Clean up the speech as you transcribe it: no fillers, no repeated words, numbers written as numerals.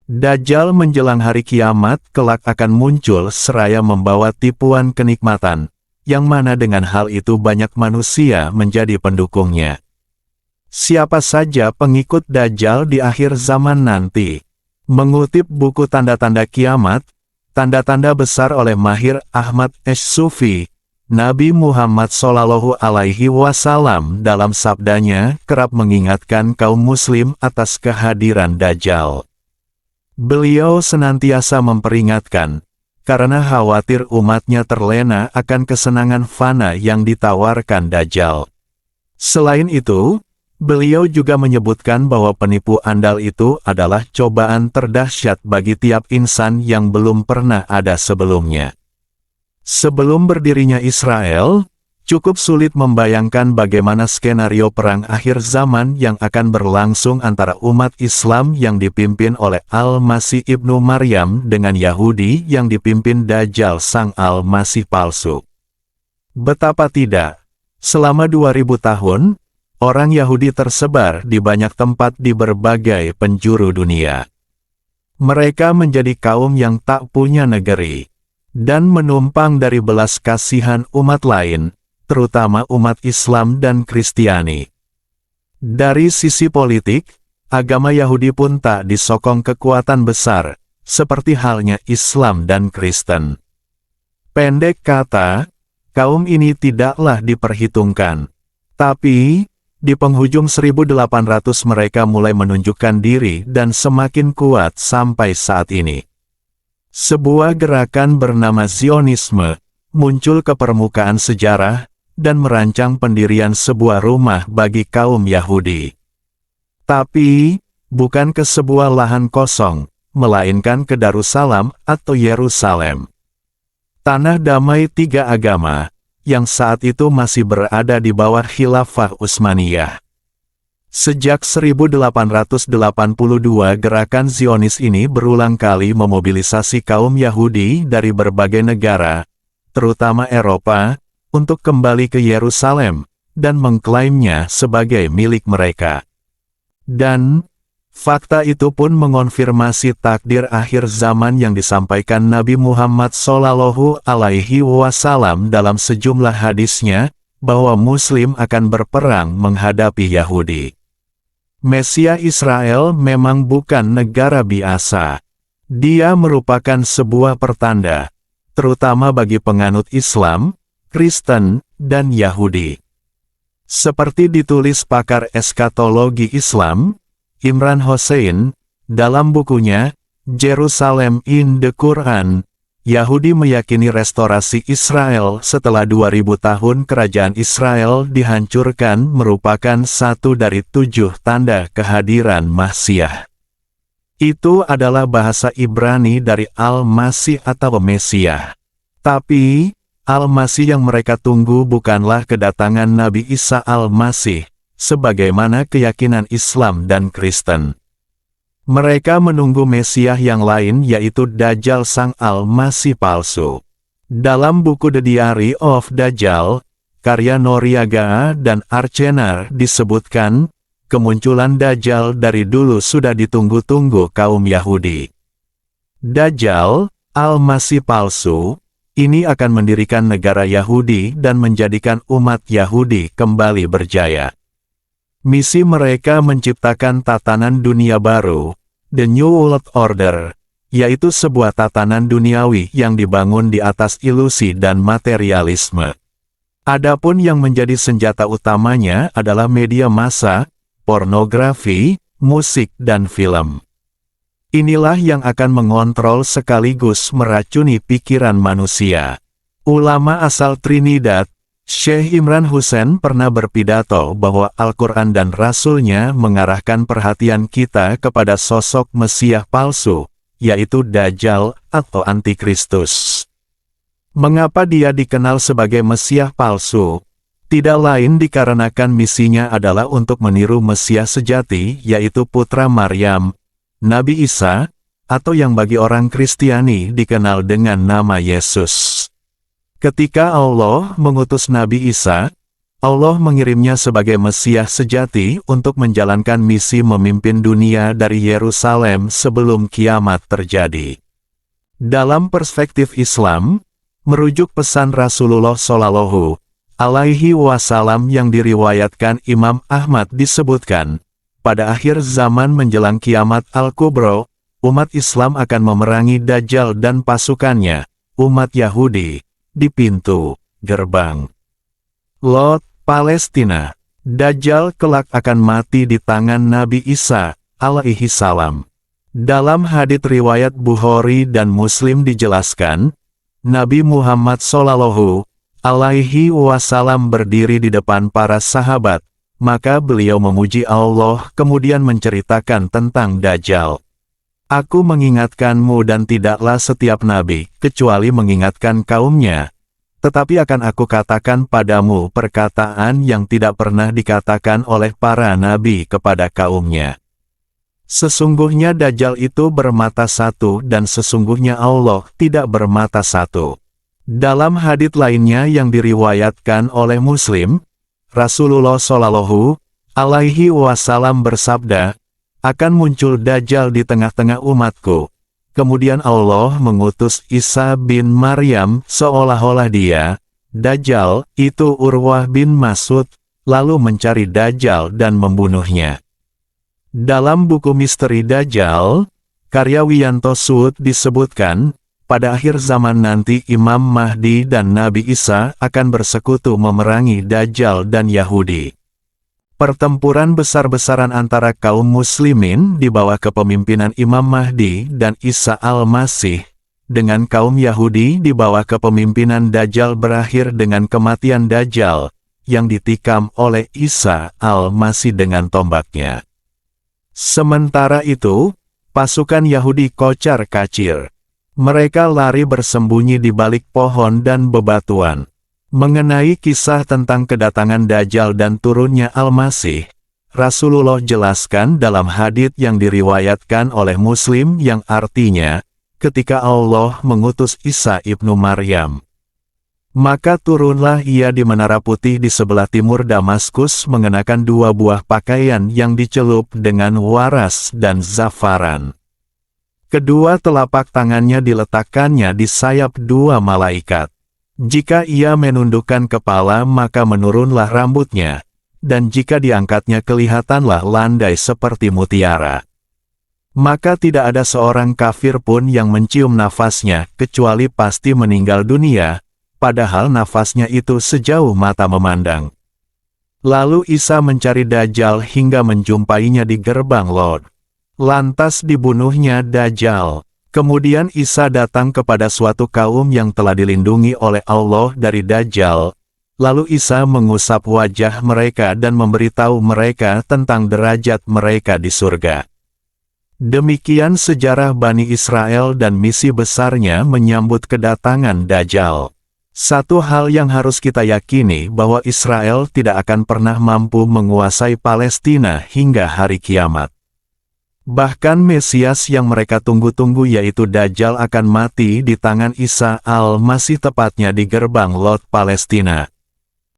Dajjal menjelang hari kiamat kelak akan muncul seraya membawa tipuan kenikmatan, yang mana dengan hal itu banyak manusia menjadi pendukungnya. Siapa saja pengikut Dajjal di akhir zaman nanti? Mengutip buku Tanda-tanda Kiamat, Tanda-tanda Besar oleh Mahir Ahmad Ash-Sufi, Nabi Muhammad SAW dalam sabdanya kerap mengingatkan kaum muslim atas kehadiran Dajjal. Beliau senantiasa memperingatkan, karena khawatir umatnya terlena akan kesenangan fana yang ditawarkan Dajjal. Selain itu, beliau juga menyebutkan bahwa penipu andal itu adalah cobaan terdahsyat bagi tiap insan yang belum pernah ada sebelumnya. Sebelum berdirinya Israel, cukup sulit membayangkan bagaimana skenario perang akhir zaman yang akan berlangsung antara umat Islam yang dipimpin oleh Al-Masih Ibnu Maryam dengan Yahudi yang dipimpin Dajjal sang Al-Masih palsu. Betapa tidak, selama 2000 tahun, orang Yahudi tersebar di banyak tempat di berbagai penjuru dunia. Mereka menjadi kaum yang tak punya negeri, dan menumpang dari belas kasihan umat lain, terutama umat Islam dan Kristiani. Dari sisi politik, agama Yahudi pun tak disokong kekuatan besar, seperti halnya Islam dan Kristen. Pendek kata, kaum ini tidaklah diperhitungkan. Tapi, di penghujung 1800 mereka mulai menunjukkan diri dan semakin kuat sampai saat ini. Sebuah gerakan bernama Zionisme muncul ke permukaan sejarah dan merancang pendirian sebuah rumah bagi kaum Yahudi. Tapi, bukan ke sebuah lahan kosong, melainkan ke Darussalam atau Yerusalem. Tanah damai tiga agama, yang saat itu masih berada di bawah Khilafah Utsmaniyah. Sejak 1882 gerakan Zionis ini berulang kali memobilisasi kaum Yahudi dari berbagai negara, terutama Eropa, untuk kembali ke Yerusalem, dan mengklaimnya sebagai milik mereka. Dan, fakta itu pun mengonfirmasi takdir akhir zaman yang disampaikan Nabi Muhammad SAW dalam sejumlah hadisnya, bahwa Muslim akan berperang menghadapi Yahudi. Mesias Israel memang bukan negara biasa. Dia merupakan sebuah pertanda, terutama bagi penganut Islam, Kristen, dan Yahudi. Seperti ditulis pakar eskatologi Islam, Imran Hossein, dalam bukunya, Jerusalem in the Quran, Yahudi meyakini restorasi Israel setelah 2000 tahun kerajaan Israel dihancurkan merupakan satu dari 7 tanda kehadiran Masiah. Itu adalah bahasa Ibrani dari Al-Masih atau Mesias. Tapi, Al-Masih yang mereka tunggu bukanlah kedatangan Nabi Isa Al-Masih, sebagaimana keyakinan Islam dan Kristen. Mereka menunggu Mesias yang lain yaitu Dajjal sang Al-Masih palsu. Dalam buku The Diary of Dajjal, karya Noriega dan Arcenar disebutkan, kemunculan Dajjal dari dulu sudah ditunggu-tunggu kaum Yahudi. Dajjal, Al-Masih palsu, ini akan mendirikan negara Yahudi dan menjadikan umat Yahudi kembali berjaya. Misi mereka menciptakan tatanan dunia baru, The New World Order, yaitu sebuah tatanan duniawi yang dibangun di atas ilusi dan materialisme. Adapun yang menjadi senjata utamanya adalah media massa, pornografi, musik dan film. Inilah yang akan mengontrol sekaligus meracuni pikiran manusia. Ulama asal Trinidad, Syekh Imran Hussein pernah berpidato bahwa Al-Quran dan Rasul-Nya mengarahkan perhatian kita kepada sosok Mesias palsu, yaitu Dajjal atau Antikristus. Mengapa dia dikenal sebagai Mesias palsu? Tidak lain dikarenakan misinya adalah untuk meniru Mesias sejati, yaitu putra Maryam, Nabi Isa, atau yang bagi orang Kristiani dikenal dengan nama Yesus. Ketika Allah mengutus Nabi Isa, Allah mengirimnya sebagai Mesias sejati untuk menjalankan misi memimpin dunia dari Yerusalem sebelum kiamat terjadi. Dalam perspektif Islam, merujuk pesan Rasulullah Shallallahu Alaihi Wasallam yang diriwayatkan Imam Ahmad disebutkan, pada akhir zaman menjelang kiamat Al-Kubro, umat Islam akan memerangi Dajjal dan pasukannya, umat Yahudi, di pintu gerbang Lot, Palestina. Dajjal kelak akan mati di tangan Nabi Isa, alaihi salam. Dalam hadits riwayat Bukhari dan Muslim dijelaskan, Nabi Muhammad Shallallahu Alaihi Wasallam berdiri di depan para sahabat, maka beliau memuji Allah kemudian menceritakan tentang Dajjal. Aku mengingatkanmu dan tidaklah setiap nabi, kecuali mengingatkan kaumnya. Tetapi akan aku katakan padamu perkataan yang tidak pernah dikatakan oleh para nabi kepada kaumnya. Sesungguhnya Dajjal itu bermata satu dan sesungguhnya Allah tidak bermata satu. Dalam hadits lainnya yang diriwayatkan oleh Muslim, Rasulullah Shallallahu Alaihi Wasallam bersabda, akan muncul Dajjal di tengah-tengah umatku. Kemudian Allah mengutus Isa bin Maryam seolah-olah dia, Dajjal, itu Urwah bin Mas'ud, lalu mencari Dajjal dan membunuhnya. Dalam buku Misteri Dajjal, karya Wiyanto Sud disebutkan, pada akhir zaman nanti Imam Mahdi dan Nabi Isa akan bersekutu memerangi Dajjal dan Yahudi. Pertempuran besar-besaran antara kaum muslimin di bawah kepemimpinan Imam Mahdi dan Isa al-Masih, dengan kaum Yahudi di bawah kepemimpinan Dajjal berakhir dengan kematian Dajjal, yang ditikam oleh Isa al-Masih dengan tombaknya. Sementara itu, pasukan Yahudi kocar-kacir. Mereka lari bersembunyi di balik pohon dan bebatuan. Mengenai kisah tentang kedatangan Dajjal dan turunnya Al-Masih, Rasulullah jelaskan dalam hadits yang diriwayatkan oleh Muslim yang artinya, ketika Allah mengutus Isa ibnu Maryam, maka turunlah ia di Menara Putih di sebelah timur Damaskus mengenakan 2 buah pakaian yang dicelup dengan waras dan zafaran. Kedua telapak tangannya diletakkannya di sayap 2 malaikat. Jika ia menundukkan kepala maka menurunlah rambutnya, dan jika diangkatnya kelihatanlah landai seperti mutiara. Maka tidak ada seorang kafir pun yang mencium nafasnya, kecuali pasti meninggal dunia, padahal nafasnya itu sejauh mata memandang. Lalu Isa mencari Dajjal hingga menjumpainya di gerbang Lot. Lantas dibunuhnya Dajjal. Kemudian Isa datang kepada suatu kaum yang telah dilindungi oleh Allah dari Dajjal. Lalu Isa mengusap wajah mereka dan memberitahu mereka tentang derajat mereka di surga. Demikian sejarah Bani Israel dan misi besarnya menyambut kedatangan Dajjal. Satu hal yang harus kita yakini bahwa Israel tidak akan pernah mampu menguasai Palestina hingga hari kiamat. Bahkan Mesias yang mereka tunggu-tunggu yaitu Dajjal akan mati di tangan Isa al-Masih tepatnya di gerbang Lot Palestina.